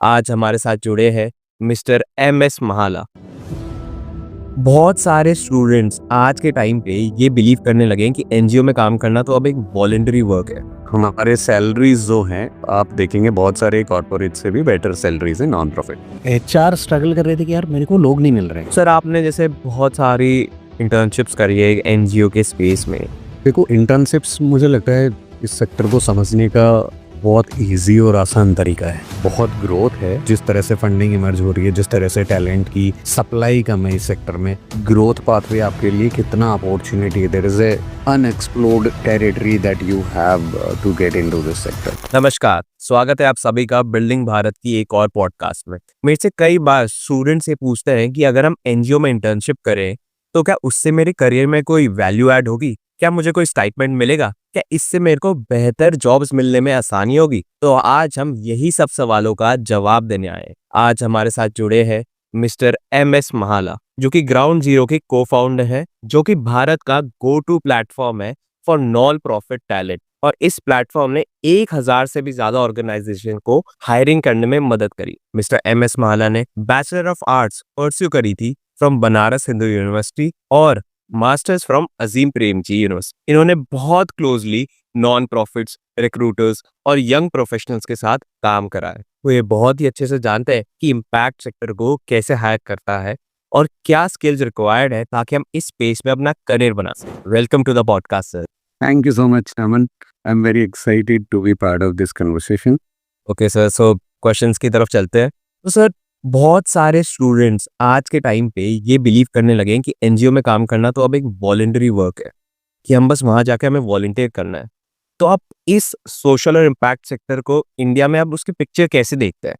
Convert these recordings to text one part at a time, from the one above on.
आज हमारे साथ जुड़े हैं मिस्टर एम.एस. महाला। बहुत सारे स्टूडेंट्स आज के टाइम पे ये बिलीव करने लगे हैं कि एनजीओ में काम करना तो अब एक वॉलंटरी वर्क है। हमारे सैलरीज जो हैं आप देखेंगे बहुत सारे कॉर्पोरेट से भी बेटर सैलरीज है नॉन प्रॉफिट। एचआर स्ट्रगल कर रहे थे कि यार मेरे को लोग नहीं मिल रहे हैं। सर आपने जैसे बहुत सारी इंटर्नशिप्स करी है एनजीओ के स्पेस में। देखो इंटर्नशिप्स मुझे लगता है इस सेक्टर को समझने का बहुत इजी और आसान तरीका है। बहुत ग्रोथ है, जिस तरह से फंडिंग इमर्ज हो रही है, जिस तरह से टैलेंट की सप्लाई कम है इस सेक्टर में, ग्रोथ पाथवे आपके लिए कितना अपॉर्चुनिटी है। There is a unexplored territory that you have to get into this sector. नमस्कार, स्वागत है आप सभी का बिल्डिंग भारत की एक और पॉडकास्ट में। मेरे से कई बार स्टूडेंट से पूछते हैं कि अगर हम एनजीओ में इंटर्नशिप करें तो क्या उससे मेरे करियर में कोई वैल्यू ऐड होगी, क्या मुझे कोई स्टाइपेंड मिलेगा, क्या इससे मेरे को बेहतर जॉब्स मिलने में आसानी होगी। तो आज हम यही सब सवालों का जवाब देने आए। आज हमारे साथ जुड़े हैं मिस्टर एम.एस. महाला, जो कि ग्राउंड जीरो के को फाउंडर है, जो कि भारत का गो टू प्लेटफॉर्म है फॉर नॉन प्रॉफिट टैलेंट। और इस प्लेटफॉर्म ने 1000 से भी ज्यादा ऑर्गेनाइजेशन को हायरिंग करने में मदद करी। Mister M S. महाला ने बैचलर ऑफ आर्ट्स परस्यू करी थी फ्रॉम बनारस हिंदू यूनिवर्सिटी और masters from Azim Premji university. इन्होंने बहुत क्लोजली नॉन प्रॉफिट्स, रिक्रूटर्स और यंग प्रोफेशनल्स के साथ काम करा है। वो ये बहुत ही अच्छे से जानते हैं कि इम्पैक्ट सेक्टर को कैसे हायर करता है और क्या स्किल्स रिक्वायर्ड है ताकि हम इस स्पेस में अपना करियर बना सकें। Welcome to the podcast sir. Thank you so much Aman, I am very excited to be part of this conversation. Okay sir, so questions की तरफ चलते हैं। तो सर बहुत सारे स्टूडेंट्स आज के टाइम पे ये बिलीव करने लगे हैं कि एनजीओ में काम करना तो अब एक वॉलंटरी वर्क है, कि हम बस वहां जाके हमें वॉलंटियर करना है। तो आप इस सोशल और इम्पैक्ट सेक्टर को इंडिया में आप उसकी पिक्चर कैसे देखते हैं?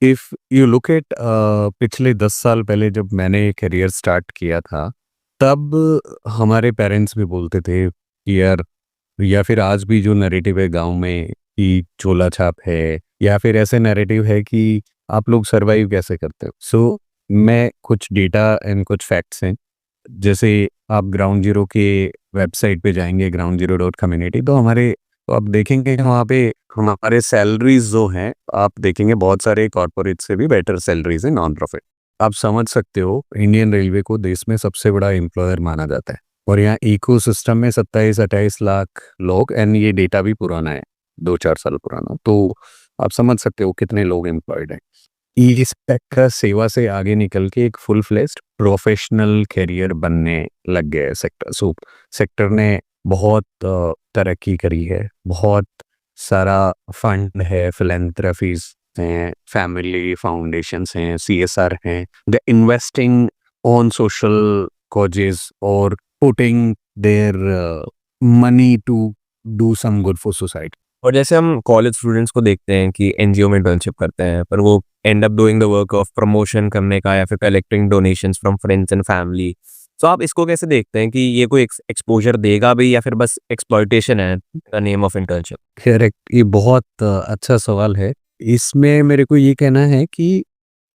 इफ यू लुक एट पिछले 10 साल पहले जब मैंने करियर स्टार्ट किया था, तब हमारे पेरेंट्स भी बोलते थे कि यार, या फिर आज भी जो नैरेटिव है गांव में कि चोला छाप है, या फिर ऐसे नैरेटिव है कि आप लोग सरवाइव कैसे करते हो। सो मैं कुछ डेटा एंड कुछ फैक्ट्स हैं। जैसे आप ग्राउंड जीरो के वेबसाइट पे जाएंगे, groundzero.community, तो आप देखेंगे कि वहाँ पे हमारे सैलरीज जो हैं आप देखेंगे बहुत सारे कॉर्पोरेट से भी बेटर सैलरीज है नॉन प्रॉफिट। आप समझ सकते हो इंडियन रेलवे को देश में सबसे बड़ा एम्प्लॉयर माना जाता है और यहाँ इकोसिस्टम में 27-28 लाख लोग, एंड ये डेटा भी पुराना है, 2-4 साल पुराना। तो आप समझ सकते हो कितने लोग एम्प्लॉयड हैं। इस का सेवा से आगे निकल के एक फुल फ्लेज्ड प्रोफेशनल कैरियर बनने लग गया है सेक्टर। सो सेक्टर ने बहुत तरक्की करी है, बहुत सारा फंड है, फिलैंथ्रोपीज हैं, फैमिली फाउंडेशंस हैं, CSR हैं, they investing on social causes और putting their money to do some good for society. और जैसे हम कॉलेज स्टूडेंट्स को देखते हैं कि एनजीओ में इंटर्नशिप करते हैं, पर वो and up doing the work of promotion करने का या फिर collecting donations from friends and family. तो आप इसको कैसे देखते हैं कि ये कोई एक्सपोजर देगा भी या फिर बस एक्सप्लॉयटेशन है the name of internship? Correct, ये बहुत अच्छा सवाल है। इसमें मेरे को ये कहना है कि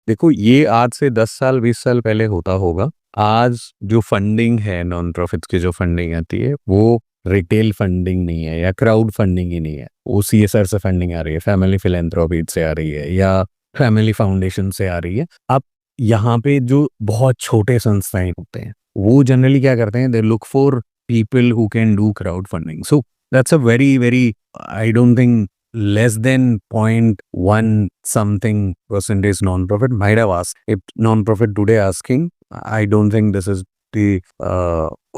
देखो, ये आज से 10 साल 20 साल पहले होता होगा। आज जो फंडिंग है, नॉन प्रॉफिट्स की जो फंडिंग आती है, वो रिटेल फंडिंग नहीं है या क्राउड फंडिंग ही नहीं है। वो CSR से फंडिंग आ रही है, फैमिली फिलैंथ्रोपी से आ रही है या फैमिली फाउंडेशन से आ रही है। अब यहाँ पे जो बहुत छोटे संस्थाएं होते हैं वो जनरली क्या करते हैं, they look for people who can do crowd funding. So that's a very very, I don't think less than 0.1 something percentage non-profit might have asked. If non-profit today asking, I don't think this is the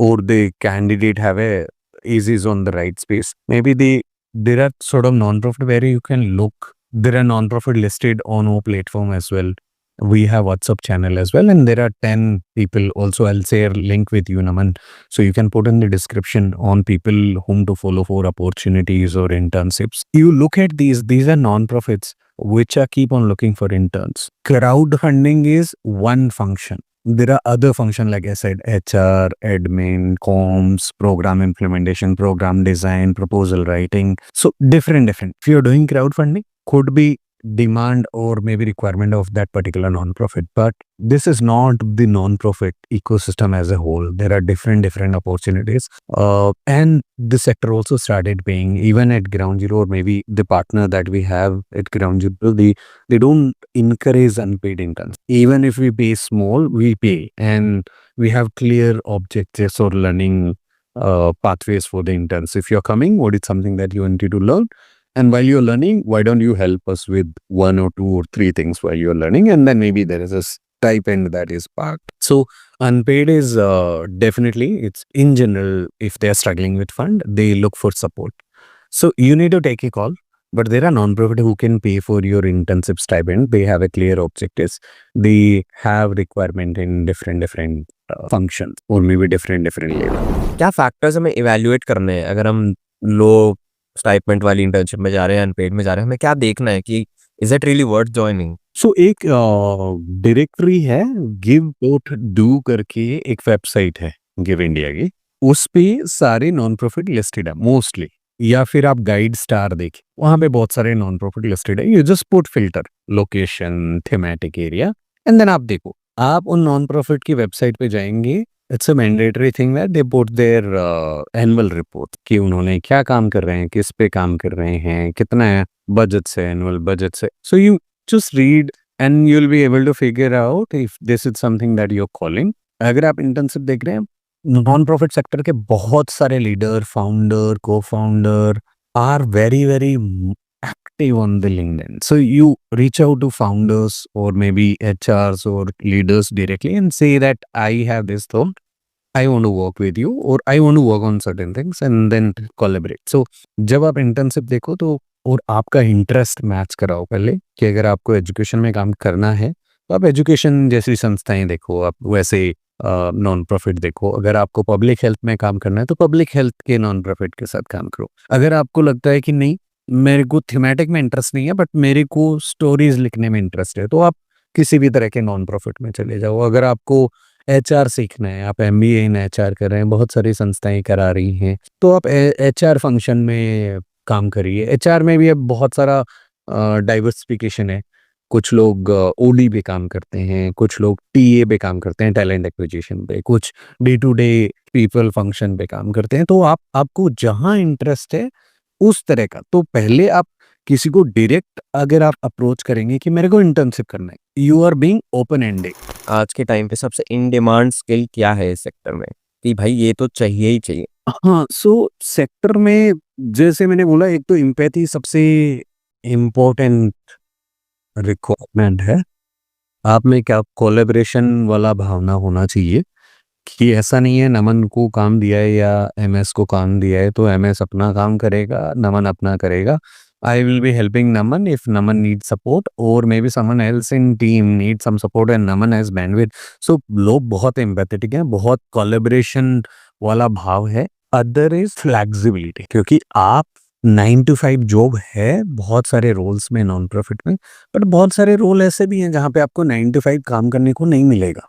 or the candidate have a is on the right space. Maybe there are sort of non-profit where you can look. There are non-profit listed on our platform as well. We have WhatsApp channel as well, and there are 10 people also. I'll share link with you, Naman, so you can put in the description on people whom to follow for opportunities or internships. You look at these are non-profits which are keep on looking for interns. Crowdfunding is one function. There are other functions, like I said, HR, admin, comms, program implementation, program design, proposal writing. So different. If you're doing crowdfunding, could be demand or maybe requirement of that particular non-profit. But this is not the non-profit ecosystem as a whole. There are different opportunities, and the sector also started paying even at Ground Zero, or maybe the partner that we have at Ground Zero. They don't encourage unpaid interns. Even if we pay small, we pay, and we have clear objectives or learning pathways for the interns. If you're coming, what is something that you wanted to learn? And while you're learning, why don't you help us with 1 or 2 or 3 things while you're learning? And then maybe there is a stipend that is parked. So unpaid is definitely, it's in general, if they're struggling with fund, they look for support. So you need to take a call. But there are non-profit who can pay for your internship stipend. They have a clear objectives. They have requirement in different functions or maybe different level. क्या factors हमें evaluate करने हैं अगर हम लो stipend वाली internship में जा रहे हैं, अनपेड में जा रहे हैं? हमें क्या देखना है कि is it really worth joining? So एक डायरेक्टरी है, give.do करके एक वेबसाइट है गिव इंडिया की, उस पे सारे नॉन प्रॉफिट लिस्टेड है मोस्टली, या फिर आप गाइड स्टार देखें, वहां पे बहुत सारे नॉन प्रॉफिट लिस्टेड है. You just put filter location, thematic area, and then आप देखो. आप उन नॉन प्रॉफिट की वेबसाइट पे जाएंगे. It's a mandatory thing that they put there annual report कि उन्होंने क्या काम कर रहे हैं, किस पे काम कर रहे हैं, कितना बजट से, एनुअल बजट से. So you just read and you'll be able to figure out if this is something that you're calling. अगर आप इंटर्नशिप देख रहे हैं, नॉन प्रॉफिट सेक्टर के बहुत सारे leader, founder, co founder are very active on the LinkedIn. So you reach out to founders or maybe HRs or leaders directly and say that I have this thought, I want to work with you or I want to work on certain things, and then collaborate. So जब आप internship देखो तो और आपका interest match कराओ पहले, कि अगर आपको एजुकेशन में काम करना है तो आप एजुकेशन जैसी संस्थाएं देखो, आप वैसे नॉन प्रॉफिट देखो. अगर आपको पब्लिक हेल्थ में काम करना है तो पब्लिक हेल्थ के नॉन प्रॉफिट के साथ काम करो. अगर आपको लगता है कि नहीं, मेरे को थीमेटिक में इंटरेस्ट नहीं है बट मेरे को स्टोरीज लिखने में इंटरेस्ट है, तो आप किसी भी तरह के नॉन प्रॉफिट में चले जाओ. अगर आपको HR सीखना है, आप MBA इन HR कर रहे हैं, बहुत सारी संस्थाएं करा रही हैं, तो आप HR फंक्शन में काम करिए. HR में भी अब बहुत सारा डाइवर्सिफिकेशन है. कुछ लोग OD पे काम करते हैं, कुछ लोग TA पे काम करते हैं, टैलेंट एक्विजिशन पे, कुछ day to day people function पे काम करते हैं. तो आपको जहां इंटरेस्ट है उस तरह का, तो पहले आप किसी को डायरेक्ट अगर आप अप्रोच करेंगे कि मेरे को इंटर्नशिप करना है, you are being open ended. आज के टाइम पे सबसे इन डिमांड स्किल क्या है इस सेक्टर में कि भाई ये तो चाहिए ही चाहिए? हाँ, सो सेक्टर में जैसे मैंने बोला, एक तो एम्पैथी सबसे इम्पोर्टेंट रिक्वायरमेंट है. आप में क्या कोलैबोरेशन वाला भावना होना चाहिए, कि ऐसा नहीं है नमन को काम दिया है या MS को काम दिया है तो MS अपना काम करेगा, नमन अपना करेगा. I will be helping Naman if Naman needs support, or maybe someone else in team needs some support and Naman has bandwidth. So लोग बहुत empathetic हैं, बहुत collaboration वाला भाव है. Other is flexibility, क्योंकि आप 9 to 5 जॉब है बहुत सारे रोल्स में नॉन प्रॉफिट में, बट बहुत सारे रोल ऐसे भी हैं जहाँ पे आपको 9 to 5 काम करने को नहीं मिलेगा.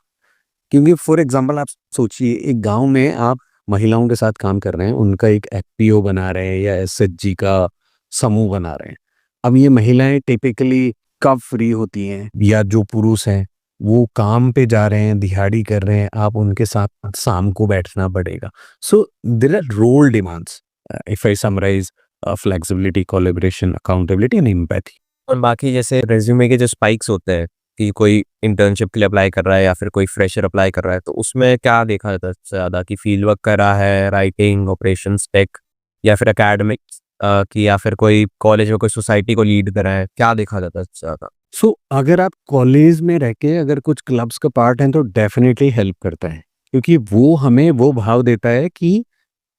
क्योंकि फॉर एग्जाम्पल आप सोचिए, एक गांव में आप महिलाओं के साथ काम कर रहे हैं, उनका एक FPO बना रहे हैं या SHG का समूह बना रहे हैं. अब ये महिलाएं टिपिकली कब फ्री होती हैं, या जो पुरुष हैं वो काम पे जा रहे हैं, दिहाड़ी कर रहे हैं, आप उनके साथ शाम को बैठना पड़ेगा. So there are role demands. If I summarise, flexibility, collaboration, accountability and empathy. और बाकी जैसे रेज्यूमे के जो स्पाइक्स होते हैं कि कोई इंटर्नशिप के लिए अप्लाई कर रहा है या फिर कोई फ्रेशर अप्लाई कर रहा है, तो उसमें क्या देखा जाता है सबसे ज़्यादा कि फील्ड वर्क कर रहा है, राइटिंग, ऑपरेशंस, टेक, या फिर एकेडमिक्स की, या फिर कोई कॉलेज में कोई सोसाइटी को लीड कर रहा है? क्या देखा जाता है सबसे ज़्यादा? सो अगर आप कॉलेज में रह के अगर कुछ क्लब्स का पार्ट हैं तो डेफिनेटली हेल्प करता है, क्योंकि वो हमें वो भाव देता है कि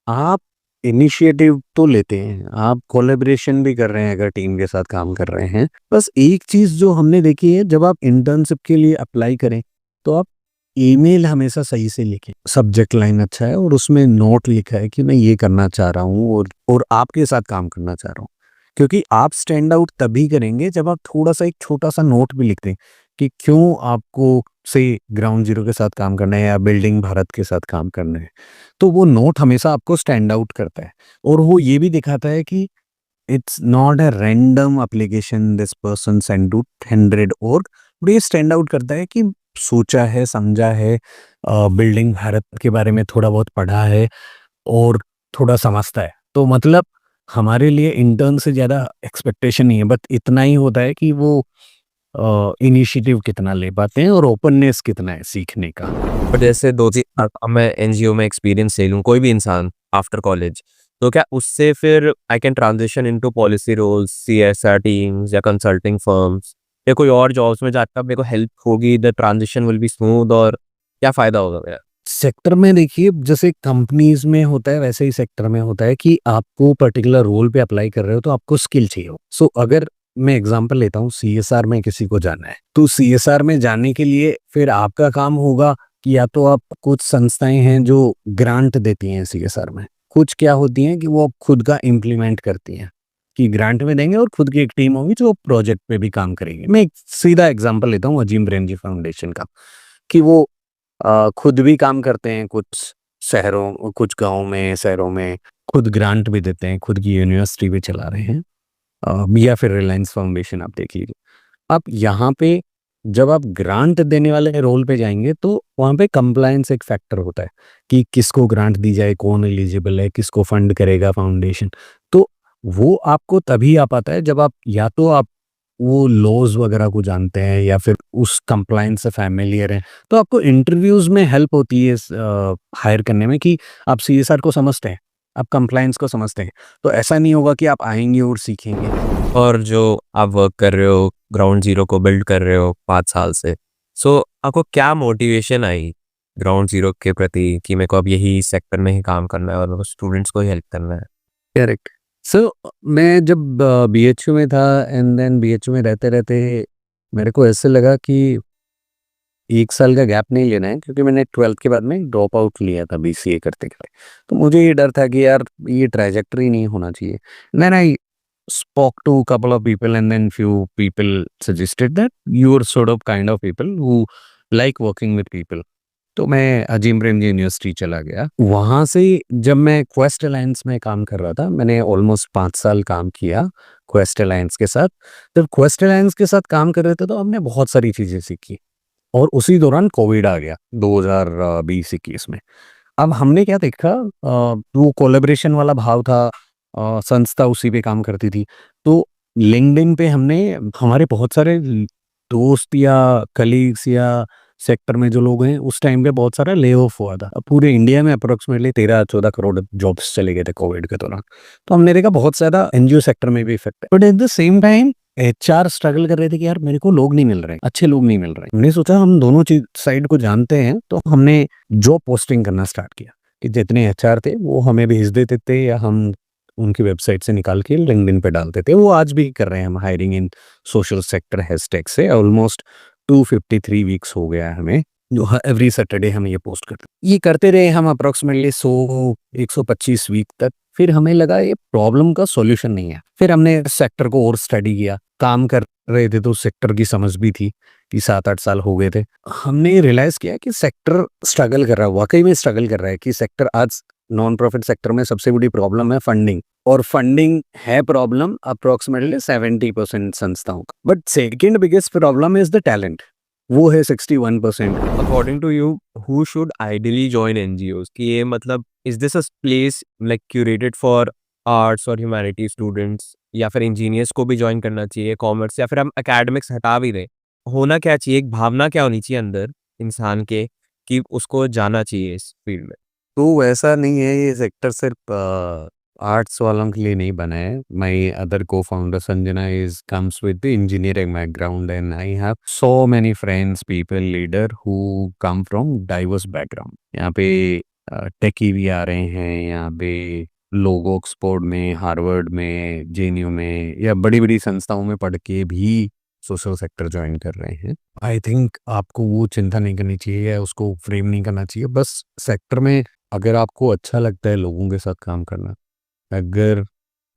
आप इनिशिएटिव तो लेते हैं, आप कोलैबोरेशन भी कर रहे हैं अगर टीम के साथ काम कर रहे हैं. बस एक चीज जो हमने देखी है, जब आप इंटर्नशिप के लिए अप्लाई करें तो आप ईमेल हमेशा सही से लिखें, सब्जेक्ट लाइन अच्छा है और उसमें नोट लिखा है कि मैं ये करना चाह रहा हूँ और आपके साथ काम करना चाह रहा हूँ. क्योंकि आप स्टैंड आउट तभी करेंगे जब आप थोड़ा सा एक छोटा सा नोट भी लिख दें कि क्यों आपको से ग्राउंड जीरो के साथ काम करना है या बिल्डिंग भारत के साथ काम करना है. तो वो नोट हमेशा आपको स्टैंड आउट करता है और वो ये भी दिखाता है कि it's not a random application this person send to 100 org, but ये स्टैंड आउट करता है कि सोचा है, समझा है, बिल्डिंग भारत के बारे में थोड़ा बहुत पढ़ा है और थोड़ा समझता है। तो मतलब हमारे लिए इंटर्न से ज़्यादा एक्सपेक्टेशन नहीं है, बट इतना ही होता है कि वो इनिशिएटिव कितना ले पाते हैं और ओपननेस कितना है सीखने का। पर जैसे दो तीन अब मैं एनजीओ में एक्सपीरियंस ले लूँ, कोई भी इंसान आफ्टर कॉलेज, तो क्या उससे फिर I can transition into policy roles, CSR teams या कंसल्टिंग फर्म्स या कोई और जॉब्स में जाकर मेरे को हेल्प होगी, the transition will be smooth, और क्या फायदा होगा मेरा? सेक्टर में देखिए, जैसे कंपनीज में होता है वैसे ही सेक्टर में होता है कि आपको पर्टिकुलर रोल पे अप्लाई कर रहे हो तो आपको स्किल चाहिए हो। सो अगर मैं एग्जांपल लेता हूँ, सीएसआर में किसी को जाना है, तो सीएसआर में जाने के लिए फिर आपका काम होगा कि या तो आप, कुछ संस्थाएं हैं जो ग्रांट देती हैं सीएसआर में, कुछ क्या होती हैं कि वो खुद का इम्प्लीमेंट करती हैं कि ग्रांट में देंगे और खुद की एक टीम होगी जो प्रोजेक्ट पे भी काम करेंगे। मैं एक सीधा एग्जांपल लेता हूँ अजीम प्रेमजी फाउंडेशन का, कि वो खुद भी काम करते हैं कुछ शहरों, कुछ गाँव में, शहरों में, खुद ग्रांट भी देते हैं, खुद की यूनिवर्सिटी भी चला रहे हैं। या फिर रिलायंस फाउंडेशन आप देख लीजिए। अब यहाँ पे जब आप ग्रांट देने वाले रोल पे जाएंगे तो वहाँ पे कंप्लायंस एक फैक्टर होता है कि किसको ग्रांट दी जाए, कौन एलिजिबल है, किसको फंड करेगा फाउंडेशन। तो वो आपको तभी आ पाता है जब आप या तो आप वो लॉज वगैरह को जानते हैं या फिर उस कंप्लायंस से फैमिलियर हैं। तो आपको इंटरव्यूज में हेल्प होती है हायर करने में कि आप सीएसआर को समझते हैं, आप कंप्लायंस को समझते हैं। तो ऐसा नहीं होगा कि आप आएंगे और सीखेंगे। और जो आप वर्क कर रहे हो, ग्राउंड जीरो को बिल्ड कर रहे हो 5 साल से, सो आपको क्या मोटिवेशन आई ग्राउंड जीरो के प्रति कि मेरे को अब यही सेक्टर में ही काम करना है और मेरे को स्टूडेंट्स को ही हेल्प करना है? करेक्ट। सो मैं जब बीएचयू में था एंड देन बीएचयू में रहते रहते मेरे को ऐसे लगा कि 1 साल का गैप नहीं लेना है, क्योंकि मैंने 12th के बाद में ड्रॉप आउट लिया था बीसीए करते करते। तो मुझे ये डर था कि यार ये ट्रैजेक्टरी नहीं होना चाहिए। Then I spoke to a couple of people and then few people suggested that you are sort of kind of people who like working with people. तो मैं अजीम प्रेमजी यूनिवर्सिटी चला गया। वहाँ से जब मैं क्वेस्ट अलायंस में काम कर रहा था, मैंने ऑलमोस्ट 5 साल काम किया क्वेस्ट अलायंस के साथ। जब क्वेस्ट अलायंस के साथ काम कर रहे थे तो हमने बहुत सारी चीज़ें सीखी और उसी दौरान कोविड आ गया 2020-21 में। अब हमने क्या देखा, वो कोलैबोरेशन वाला भाव था, संस्था उसी पे काम करती थी। तो लिंक्डइन पे हमने हमारे बहुत सारे दोस्त या कलीग्स या सेक्टर में जो लोग हैं, उस टाइम पे बहुत सारा ले ऑफ हुआ था। अब पूरे इंडिया में अप्रोक्सीमेटली 13-14 करोड़ जॉब्स चले गए थे कोविड के दौरान। तो हमने देखा बहुत ज़्यादा एनजीओ सेक्टर में भी इफेक्ट है, but at the same time HR struggle कर रहे थे कि यार मेरे को लोग नहीं मिल रहे, अच्छे लोग नहीं मिल रहे। हमने सोचा हम दोनों चीज साइड को जानते हैं, तो हमने जॉब पोस्टिंग करना स्टार्ट किया कि जितने एचआर थे वो हमें भेज देते थे या हम उनकी वेबसाइट से निकाल के लिंक्डइन पे डालते थे। वो आज भी कर रहे हैं हम, हायरिंग इन सोशल सेक्टर हैशटैग से। ऑलमोस्ट 253 वीक्स हो गया है हमें, जो एवरी सैटरडे हम ये पोस्ट करते हैं। ये करते रहे हम अप्रोक्सीमेटली 125 वीक तक। फिर हमें लगा ये प्रॉब्लम का सॉल्यूशन नहीं है। फिर हमने सेक्टर को और स्टडी किया, काम कर रहे थे तो सेक्टर की समझ भी थी कि 7-8 साल हो गए थे। हमने रियलाइज किया कि सेक्टर स्ट्रगल कर रहा है, वाकई में स्ट्रगल कर रहा है। कि सेक्टर आज नॉन प्रॉफिट सेक्टर में सबसे बड़ी प्रॉब्लम है फंडिंग, और फंडिंग है प्रॉब्लम अप्रोक्सीमेटली 70% संस्थाओं का। But second biggest problem is the talent, वो है 61%। According to you, who should ideally join NGOs? कि ये मतलब is this a place like curated for arts और ह्यूमैनिटी स्टूडेंट्स, या फिर इंजीनियर्स को भी ज्वाइन करना चाहिए, कॉमर्स, या फिर हम एकेडमिक्स हटा भी दें? होना क्या चाहिए, एक भावना क्या होनी चाहिए अंदर इंसान के कि उसको जाना चाहिए इस फील्ड में? तो वैसा नहीं है, ये सेक्टर सिर्फ आर्ट्स वालों के लिए नहीं बना है। माई अदर को founder Sanjana is comes with the engineering background and I have so many friends, people, leader who come from diverse background. यहाँ पे टेकी भी आ रहे हैं, यहाँ पे लोग ऑक्सफोर्ड में, हार्वर्ड में, जेएनयू में या बड़ी बड़ी संस्थाओं में पढ़ के भी सोशल सेक्टर ज्वाइन कर रहे हैं। आई थिंक आपको वो चिंता नहीं करनी चाहिए या उसको फ्रेम नहीं करना चाहिए। बस सेक्टर में अगर आपको अच्छा लगता है लोगों के साथ काम करना, अगर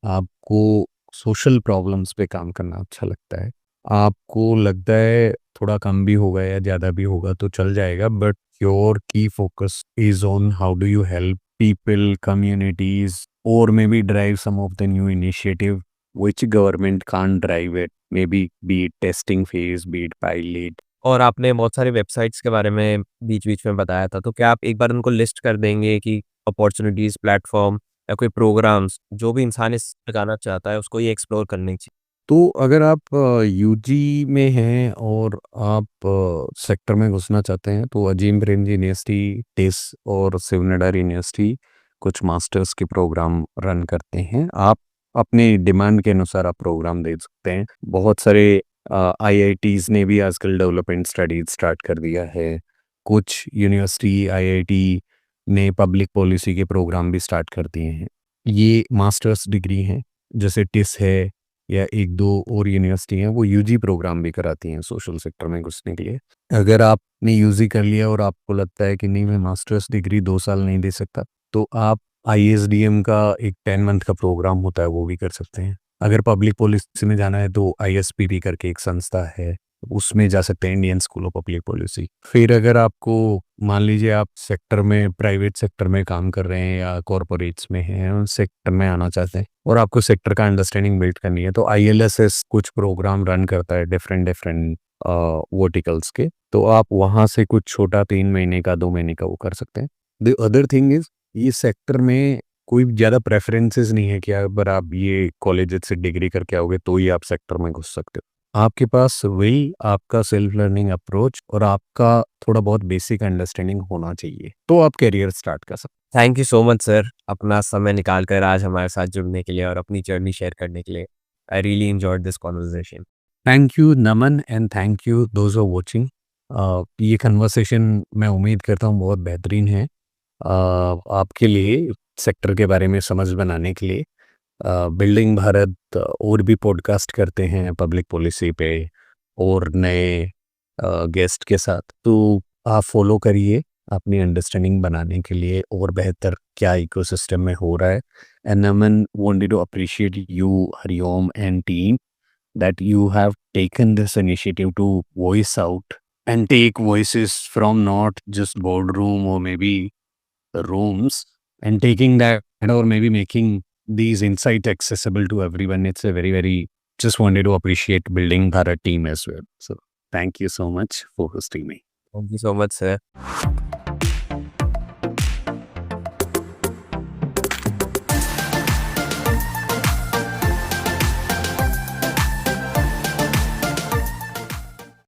आपको सोशल प्रॉब्लम्स पे काम करना अच्छा लगता है, आपको लगता है थोड़ा कम भी होगा या ज़्यादा भी होगा तो चल जाएगा, बट योर की focus is on how do you help people, communities, or maybe drive some of the new initiative which government can't drive it, maybe be it testing phase, be it pilot. और आपने बहुत सारी websites के बारे में बीच-बीच में बताया था, तो क्या आप एक बार उनको लिस्ट कर देंगे कि अपॉर्च्युनिटीज़, प्लेटफ़ॉर्म या कोई प्रोग्राम्स जो भी इंसान इस लगाना चाहता है उसको ये एक्सप्लोर करनी चाहिए? तो अगर आप यूजी में हैं और आप सेक्टर में घुसना चाहते हैं तो अजीम प्रेमजी यूनिवर्सिटी, टिस और शिवनाडर यूनिवर्सिटी कुछ मास्टर्स के प्रोग्राम रन करते हैं। आप अपने डिमांड के अनुसार आप प्रोग्राम दे सकते हैं। बहुत सारे आईआईटीज़ ने भी आजकल डेवलपमेंट स्टडीज स्टार्ट कर दिया है। कुछ यूनिवर्सिटी आईआईटी ने पब्लिक पॉलिसी के प्रोग्राम भी स्टार्ट कर दिए हैं। ये मास्टर्स डिग्री हैं, जैसे टिस है या 1-2 और यूनिवर्सिटी हैं, वो यूजी प्रोग्राम भी कराती हैं सोशल सेक्टर में घुसने के लिए। अगर आपने यूजी कर लिया और आपको लगता है कि नहीं मैं मास्टर्स डिग्री 2 साल नहीं दे सकता, तो आप आईएसडीएम का एक 10 मंथ का प्रोग्राम होता है, वो भी कर सकते हैं। अगर पब्लिक पॉलिसी में जाना है तो आईएसपीबी करके एक संस्था है, उसमें जा सकते हैं, Indian school of public policy. फिर अगर आपको मान लीजिए आप सेक्टर में, प्राइवेट सेक्टर में काम कर रहे हैं या कॉरपोरेट्स में हैं, उन सेक्टर में आना चाहते हैं और आपको सेक्टर का अंडरस्टैंडिंग बिल्ड करनी है, तो आईएलएसएस कुछ प्रोग्राम रन करता है डिफरेंट वर्टिकल्स के, तो आप वहाँ से कुछ छोटा 3 महीने का 2 महीने का वो कर सकते हैं। द अदर थिंग इज, ये सेक्टर में कोई ज़्यादा प्रेफरेंसेस नहीं है कि अगर आप ये कॉलेज से डिग्री करके आओगे तो ही आप सेक्टर में घुस सकते हो। आपके पास वही आपका सेल्फ लर्निंग अप्रोच और आपका थोड़ा बहुत बेसिक अंडरस्टैंडिंग होना चाहिए, तो आप करियर स्टार्ट कर सकते thank you so much sir, अपना समय निकाल कर आज हमारे साथ जुड़ने के लिए और अपनी जर्नी शेयर करने के लिए। I really enjoyed this conversation. Thank you Naman and thank you those are watching. ये कन्वर्सेशन मैं उम्मीद करता हूँ बहुत बेहतरीन है आपके लिए, सेक्टर के बारे में समझ बनाने के लिए। बिल्डिंग भारत और भी पॉडकास्ट करते हैं पब्लिक पॉलिसी पे और नए गेस्ट के साथ, तो आप फॉलो करिए अपनी अंडरस्टैंडिंग बनाने के लिए और बेहतर क्या इकोसिस्टम में हो रहा है। And Naman wanted to appreciate you, Hariom and team, that you have taken this initiative to voice out and take voices from not just boardroom or maybe the rooms, and taking that or maybe making these insights accessible to everyone. It's a very just wanted to appreciate Building Bharat team as well. So thank you so much for hosting me. Thank you so much sir.